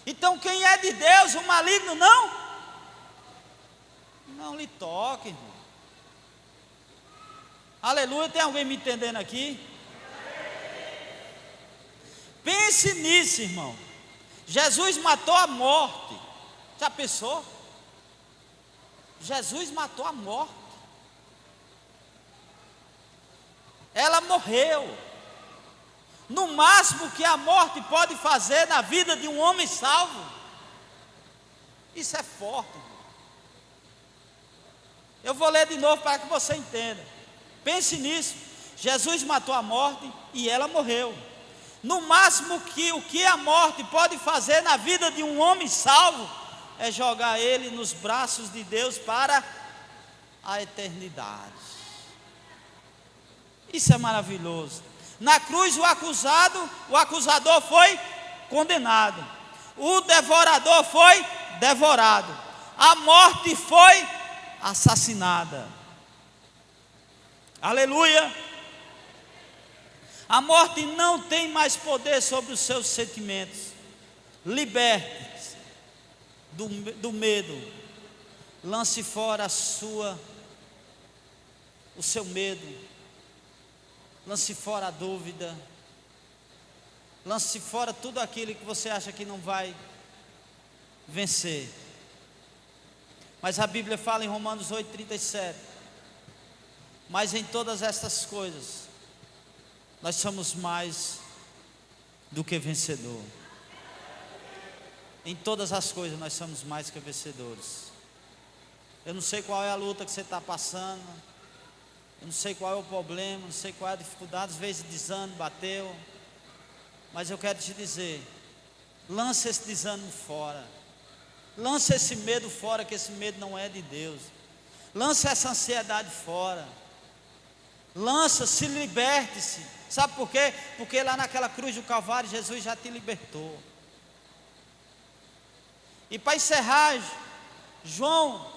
Então quem é de Deus, o maligno não Não lhe toque, irmão. Aleluia, tem alguém me entendendo aqui? Pense nisso, irmão. Jesus matou a morte. Já pensou? Jesus matou a morte. Ela morreu. No máximo que a morte pode fazer na vida de um homem salvo. Isso é forte, irmão. Eu vou ler de novo para que você entenda. Pense nisso. Jesus matou a morte e ela morreu. No máximo o que a morte pode fazer na vida de um homem salvo é jogar ele nos braços de Deus para a eternidade. Isso é maravilhoso. Na cruz o acusador foi condenado. O devorador foi devorado. A morte foi assassinada. Aleluia. A morte não tem mais poder sobre os seus sentimentos. Liberte-se do medo. Lance fora o seu medo. Lance fora a dúvida. Lance fora tudo aquilo que você acha que não vai vencer. Mas a Bíblia fala em Romanos 8:37. Mas em todas estas coisas nós somos mais do que vencedor. Em todas as coisas nós somos mais que vencedores. Eu não sei qual é a luta que você está passando. Eu não sei qual é o problema, não sei qual é a dificuldade. Às vezes desânimo bateu. Mas eu quero te dizer, lança esse desânimo fora. Lança esse medo fora, que esse medo não é de Deus. Lança essa ansiedade fora. Lança, se liberte-se. Sabe por quê? Porque lá naquela cruz do Calvário, Jesus já te libertou. E para encerrar, João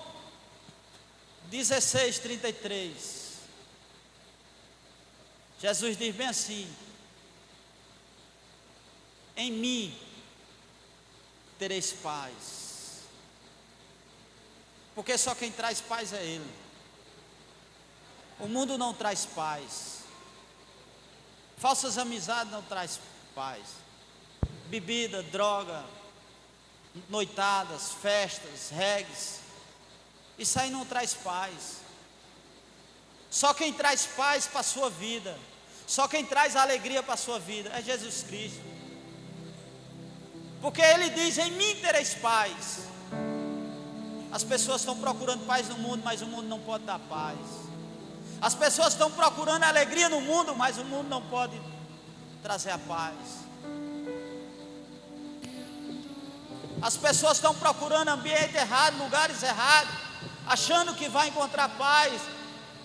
16:33. Jesus diz bem assim: em mim tereis paz. Porque só quem traz paz é Ele. O mundo não traz paz. Falsas amizades não traz paz. Bebida, droga, noitadas, festas, regues, isso aí não traz paz. Só quem traz paz para a sua vida, só quem traz alegria para a sua vida é Jesus Cristo. Porque Ele diz: em mim tereis paz. As pessoas estão procurando paz no mundo, mas o mundo não pode dar paz. As pessoas estão procurando alegria no mundo, mas o mundo não pode trazer a paz. As pessoas estão procurando ambiente errado, lugares errados, achando que vai encontrar paz,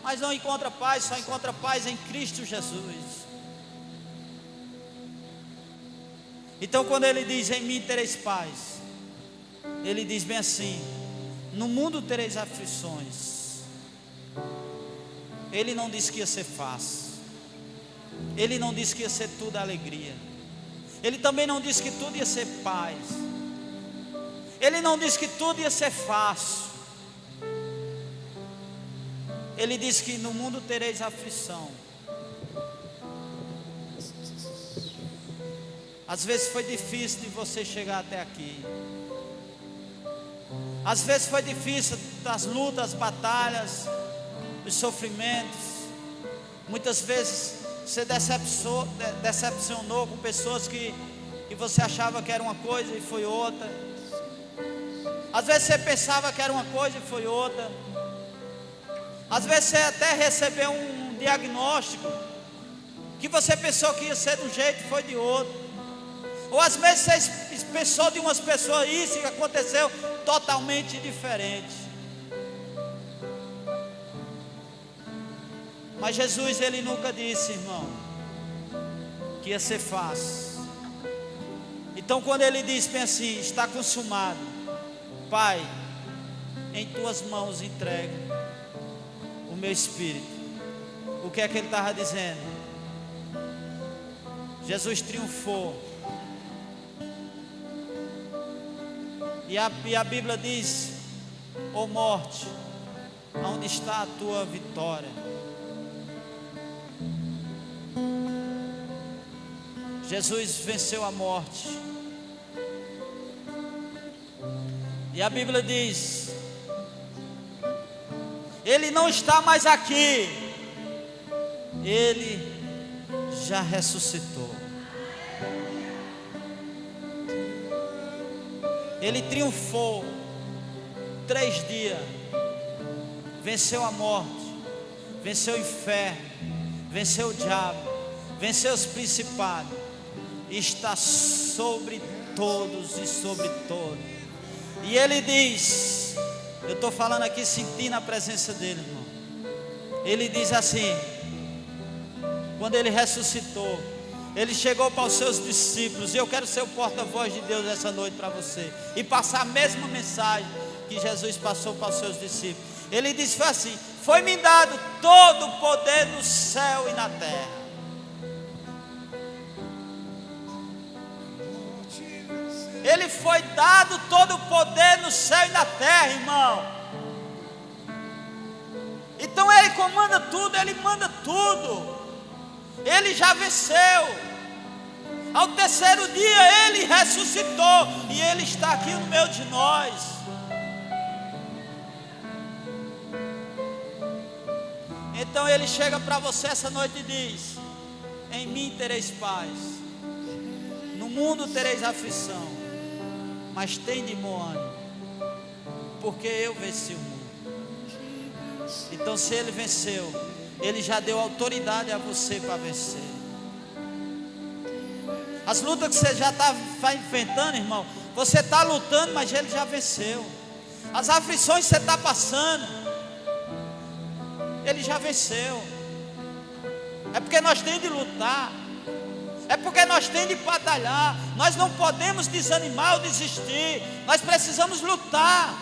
mas não encontra paz, só encontra paz em Cristo Jesus. Então quando Ele diz: em mim tereis paz, Ele diz bem assim: no mundo tereis aflições. Ele não disse que ia ser fácil. Ele não disse que ia ser tudo alegria. Ele também não disse que tudo ia ser paz. Ele não disse que tudo ia ser fácil. Ele disse que no mundo tereis aflição. Às vezes foi difícil de você chegar até aqui. Às vezes foi difícil das lutas, as batalhas, os sofrimentos. Muitas vezes você decepcionou com pessoas que você achava que era uma coisa e foi outra. Às vezes você pensava que era uma coisa e foi outra. Às vezes você até recebeu um diagnóstico que você pensou que ia ser de um jeito e foi de outro. Ou às vezes você pensou de umas pessoas isso e aconteceu totalmente diferente. Mas Jesus, Ele nunca disse, irmão, que ia ser fácil. Então quando Ele diz bem assim: está consumado, Pai, em tuas mãos entrego o meu espírito. O que é que Ele estava dizendo? Jesus triunfou. E a Bíblia diz: ó morte, Aonde está a tua vitória? Jesus venceu a morte. E a Bíblia diz: Ele não está mais aqui, Ele já ressuscitou. Ele triunfou 3 dias, venceu a morte, venceu o inferno, venceu o diabo, venceu os principados, e está sobre todos e sobre todos. E Ele diz, eu estou falando aqui sentindo a presença dEle, irmão. Ele diz assim, quando Ele ressuscitou, Ele chegou para os seus discípulos, e eu quero ser o porta-voz de Deus essa noite para você, e passar a mesma mensagem que Jesus passou para os seus discípulos. Ele disse assim: foi-me dado todo o poder no céu e na terra. Ele foi dado todo o poder no céu e na terra, irmão. Então Ele comanda tudo, Ele manda tudo. Ele já venceu. Ao terceiro dia Ele ressuscitou, e Ele está aqui no meio de nós. Então Ele chega para você essa noite e diz: em mim tereis paz, no mundo tereis aflição, mas tem de bom ânimo, porque eu venci o mundo. Então, se Ele venceu, Ele já deu autoridade a você para vencer. As lutas que você já está enfrentando, irmão, você está lutando, mas Ele já venceu. As aflições que você está passando, Ele já venceu. É porque nós temos de lutar, é porque nós temos de batalhar. Nós não podemos desanimar ou desistir, nós precisamos lutar.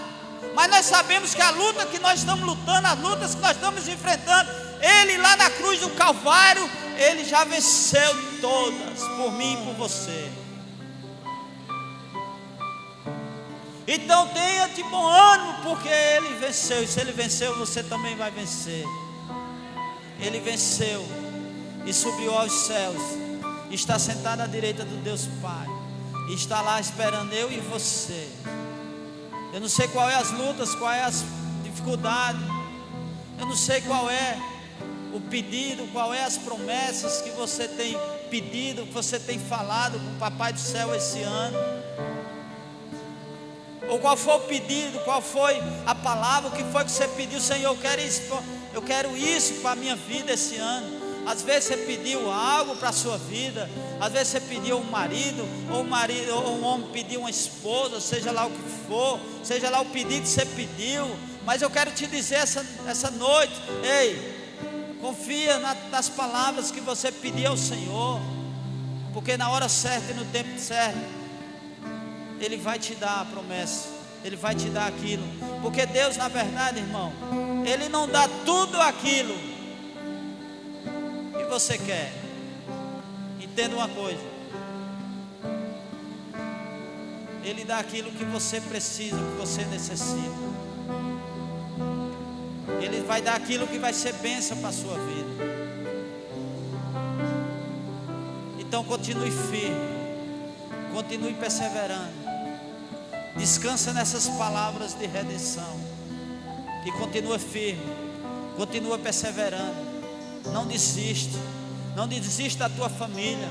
Mas nós sabemos que a luta que nós estamos lutando, as lutas que nós estamos enfrentando, Ele lá na cruz do Calvário, Ele já venceu todas, por mim e por você. Então tenha de bom ânimo, porque Ele venceu. E se Ele venceu, você também vai vencer. Ele venceu e subiu aos céus, está sentado à direita do Deus Pai, e está lá esperando eu e você. Eu não sei qual é as lutas, qual é as dificuldades, eu não sei qual é o pedido, qual é as promessas que você tem pedido, que você tem falado com o Papai do Céu esse ano, ou qual foi o pedido, qual foi a palavra, o que foi que você pediu: Senhor, eu quero isso para a minha vida esse ano. Às vezes você pediu algo para a sua vida, às vezes você pediu um marido, ou um homem pediu uma esposa, seja lá o que for, seja lá o pedido que você pediu. Mas eu quero te dizer essa noite: ei, confia nas palavras que você pediu ao Senhor, porque na hora certa e no tempo certo, Ele vai te dar a promessa, Ele vai te dar aquilo. Porque Deus, na verdade, irmão, Ele não dá tudo aquilo que você quer. Entenda uma coisa: Ele dá aquilo que você precisa, que você necessita. Ele vai dar aquilo que vai ser bênção para a sua vida. Então continue firme, continue perseverando, descansa nessas palavras de redenção, e continua firme, continua perseverando. Não desiste, não desista da tua família,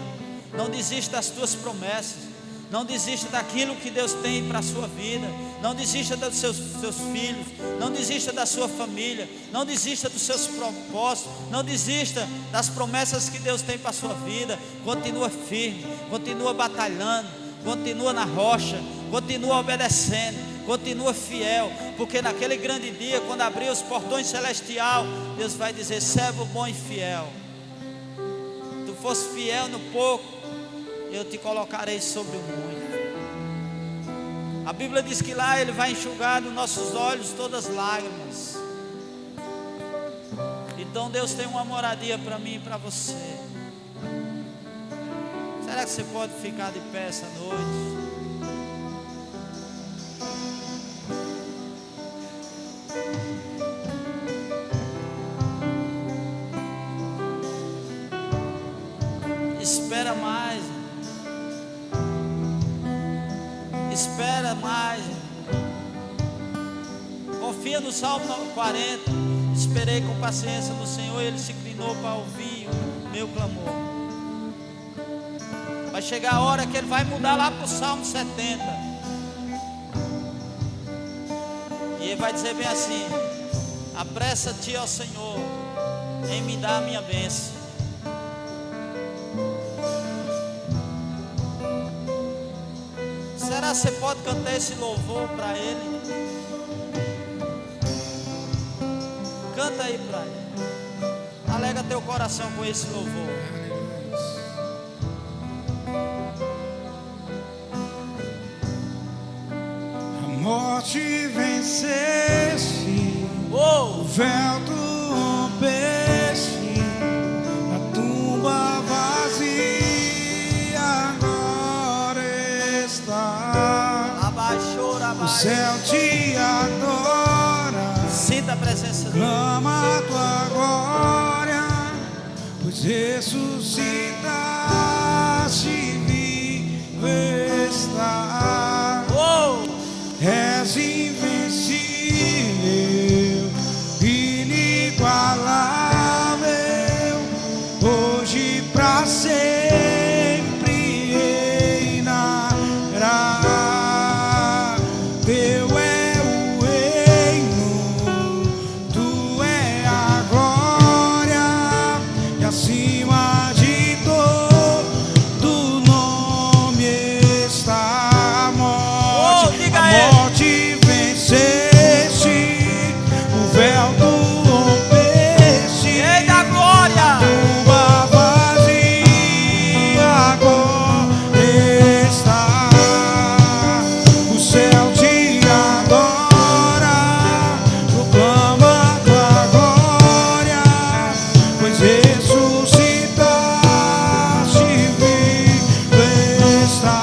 não desista das tuas promessas, não desista daquilo que Deus tem para a sua vida, não desista dos seus filhos, não desista da sua família, não desista dos seus propósitos, não desista das promessas que Deus tem para a sua vida. Continua firme, continua batalhando, continua na rocha, continua obedecendo, continua fiel, porque naquele grande dia, quando abrir os portões celestiais, Deus vai dizer: servo bom e fiel, tu fosse fiel no pouco, eu te colocarei sobre o muito. A Bíblia diz que lá Ele vai enxugar dos nossos olhos todas as lágrimas. Então Deus tem uma moradia para mim e para você. Será que você pode ficar de pé essa noite? espera mais. Espera mais. Confia no Salmo 40. Esperei com paciência no Senhor e Ele se inclinou para ouvir o meu clamor. Vai chegar a hora que Ele vai mudar lá para o Salmo 70. E Ele vai dizer bem assim: apressa-te, ó Senhor, em me dar a minha bênção. Será que você pode cantar esse louvor para Ele? Canta aí para Ele. Alega teu coração com esse louvor. A morte venceste, o véu tu rompeste, a tumba vazia agora está. O céu te adora, sinta a presença dele. clama a tua glória, pois ressuscitaste, vivo está. És invencível, inigualável, hoje pra sempre reinará. Teu é o reino, tu é a glória, e acima de todo nome está a morte. A morte venceste, o véu tu rompeste, Rei da glória, tumba vazia agora está. O céu te adora, proclama tua glória, pois ressuscitaste, vivo está.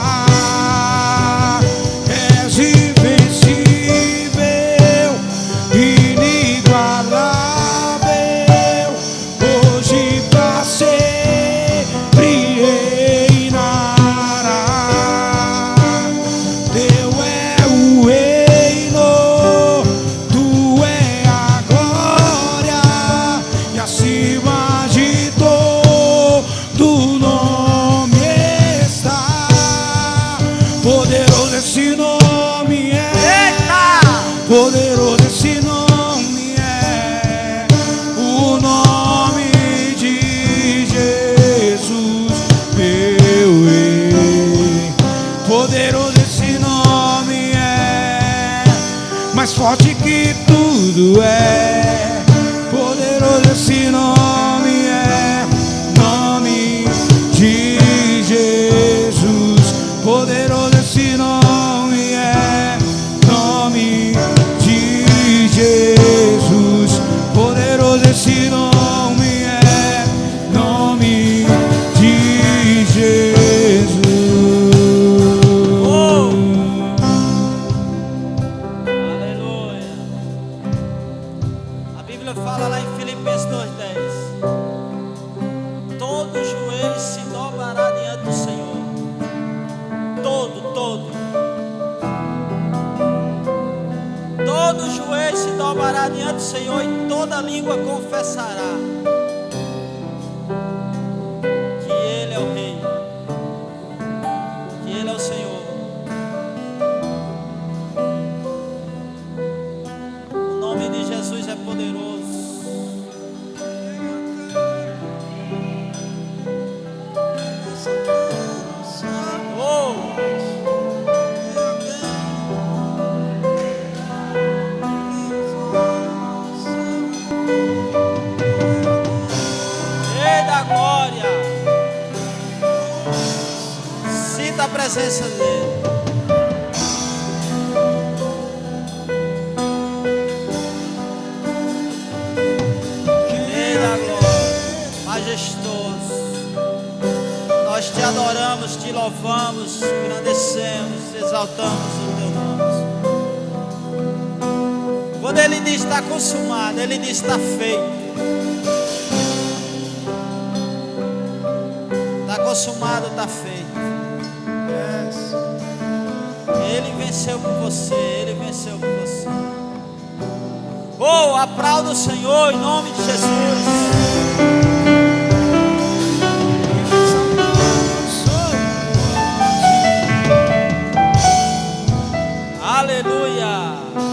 És invencível, inigualável, hoje pra sempre reinará. Teu é o reino, tu é a glória, e acima de todo nome está. Poderoso esse nome é, poderoso esse nome é, o nome de Jesus, meu rei. Poderoso esse nome é, mais forte que tudo é. Poderoso esse nome é, nome de Jesus. Poderoso esse nome é, nome de Jesus. Poderoso esse nome é, nome de Jesus. aleluia. A Bíblia fala lá em Filipenses 2:10: todo joelho se dobrará diante do Senhor. Todo joelho se dobrará diante do Senhor e toda língua confessará que Ele é o Rei, que Ele é o Senhor. O nome de Jesus é poderoso. Sinta a presença dele. Rei da glória, majestoso, nós te adoramos, te louvamos, engrandecemos, exaltamos o teu nome. Quando ele diz está consumado, ele diz está feito. Está consumado, está feito. Yes. Ele venceu por você, Ele venceu por você. Oh, aplauda o Senhor em nome de Jesus. Aleluia.